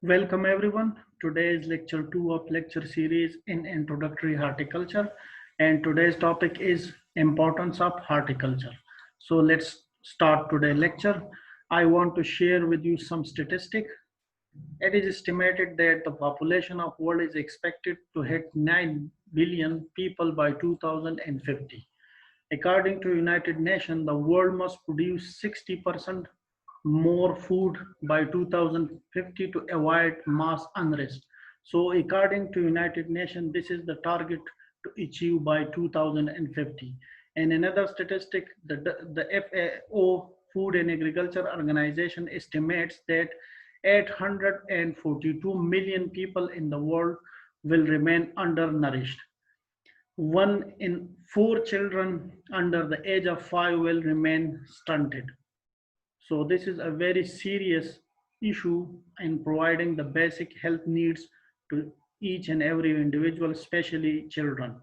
Welcome everyone. Today is lecture 2 of lecture series in introductory horticulture, and today's topic is importance of horticulture. So let's start today's lecture. I want to share with you some statistic. It is estimated that the population of world is expected to hit 9 billion people by 2050. According to United Nations, the world must produce 60% more food by 2050 to avoid mass unrest. So according to United Nations, this is the target to achieve by 2050. And another statistic, the FAO, Food and Agriculture Organization, estimates that 842 million people in the world will remain undernourished. 1 in 4 children under the age of 5 will remain stunted. So this is a very serious issue in providing the basic health needs to each and every individual, especially children.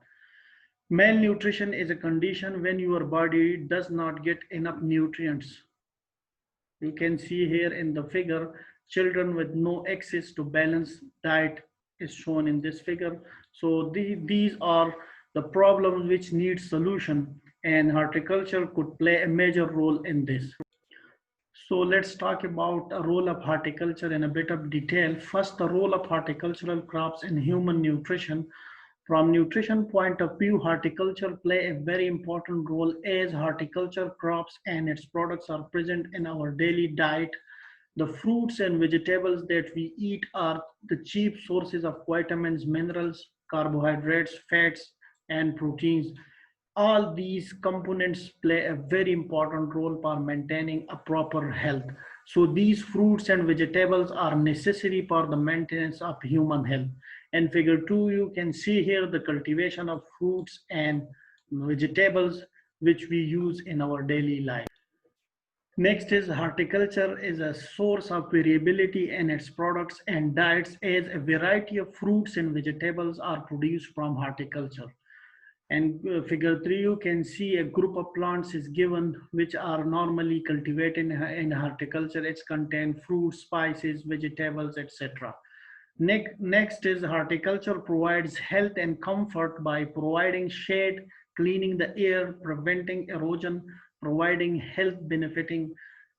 Malnutrition is a condition when your body does not get enough nutrients. You can see here in the figure, children with no access to balanced diet is shown in this figure. So these are the problems which need solution, and horticulture could play a major role in this. So let's talk about the role of horticulture in a bit of detail. First, the role of horticultural crops in human nutrition. From nutrition point of view, horticulture play a very important role as horticulture crops and its products are present in our daily diet. The fruits and vegetables that we eat are the cheap sources of vitamins, minerals, carbohydrates, fats, and proteins. All these components play a very important role for maintaining a proper health. So these fruits and vegetables are necessary for the maintenance of human health. In figure 2, you can see here the cultivation of fruits and vegetables which we use in our daily life. Next is horticulture is a source of variability in its products and diets as a variety of fruits and vegetables are produced from horticulture. And figure 3, you can see a group of plants is given which are normally cultivated in horticulture. It's contain fruits, spices, vegetables, etc. Next is horticulture provides health and comfort by providing shade, cleaning the air, preventing erosion, providing health benefiting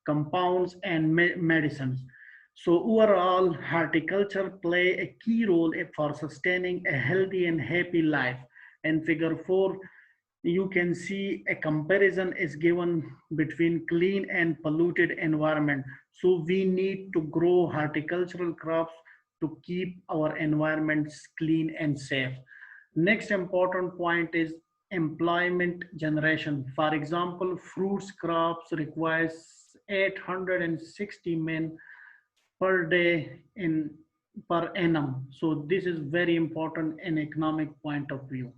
compounds and medicines. So overall, horticulture play a key role for sustaining a healthy and happy life. In figure 4, you can see a comparison is given between clean and polluted environment. So we need to grow horticultural crops to keep our environments clean and safe. Next important point is employment generation. For example, fruits crops requires 860 men per day in per annum. So this is very important in economic point of view.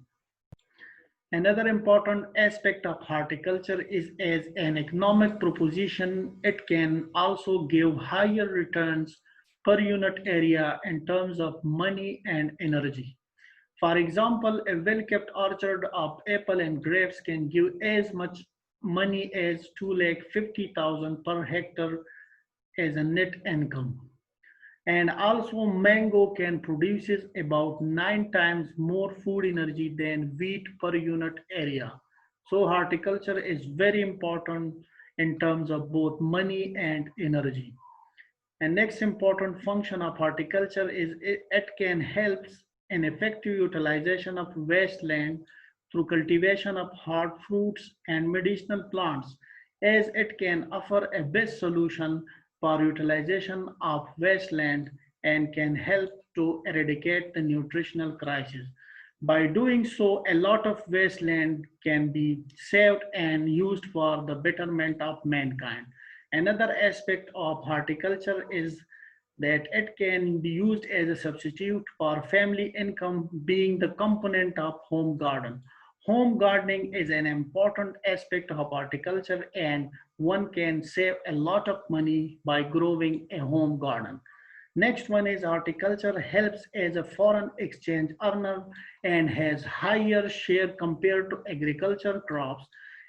Another important aspect of horticulture is as an economic proposition, it can also give higher returns per unit area in terms of money and energy. For example, a well-kept orchard of apple and grapes can give as much money as 2,50,000 per hectare as a net income. And also mango can produces about 9 times more food energy than wheat per unit area. So horticulture is very important in terms of both money and energy. And next important function of horticulture is it can help in effective utilization of wasteland through cultivation of hard fruits and medicinal plants, as it can offer a best solution for utilization of wasteland and can help to eradicate the nutritional crisis. By doing so, a lot of wasteland can be saved and used for the betterment of mankind. Another aspect of horticulture is that it can be used as a substitute for family income, being the component of home garden. Home gardening is an important aspect of horticulture, and one can save a lot of money by growing a home garden. Next one is horticulture helps as a foreign exchange earner and has higher share compared to agriculture crops.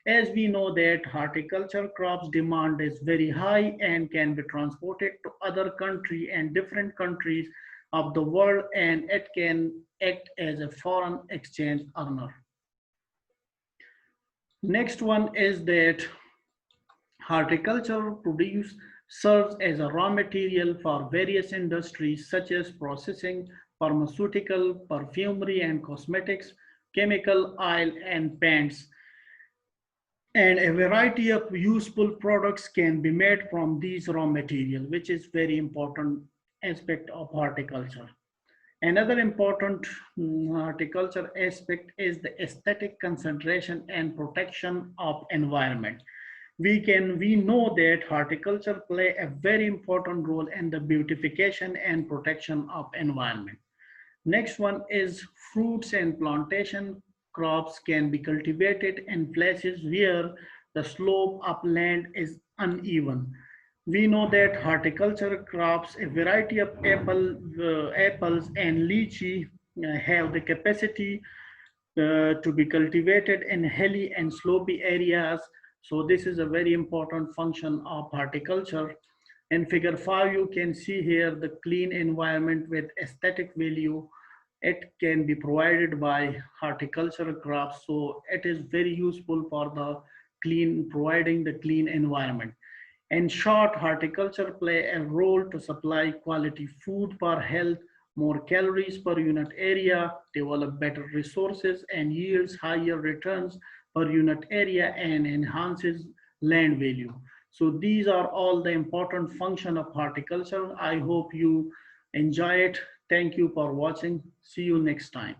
As we know that horticulture crops demand is very high and can be transported to other country and different countries of the world, and it can act as a foreign exchange earner. Next one is that horticulture produce serves as a raw material for various industries such as processing, pharmaceutical, perfumery and cosmetics, chemical, oil and paints, and a variety of useful products can be made from these raw material, which is very important aspect of horticulture. Another important horticulture aspect is the aesthetic consideration and protection of environment. We know that horticulture play a very important role in the beautification and protection of environment. Next one is fruits and plantation crops can be cultivated in places where the slope of land is uneven. We know that horticulture crops, a variety of apples and lychee have the capacity to be cultivated in hilly and slopy areas. So this is a very important function of horticulture. In figure 5, you can see here the clean environment with aesthetic value. It can be provided by horticultural crops. So it is very useful for the providing the clean environment. In short, horticulture play a role to supply quality food for health, more calories per unit area, develop better resources and yields higher returns per unit area and enhances land value. So these are all the important function of horticulture. I hope you enjoy it. Thank you for watching. See you next time.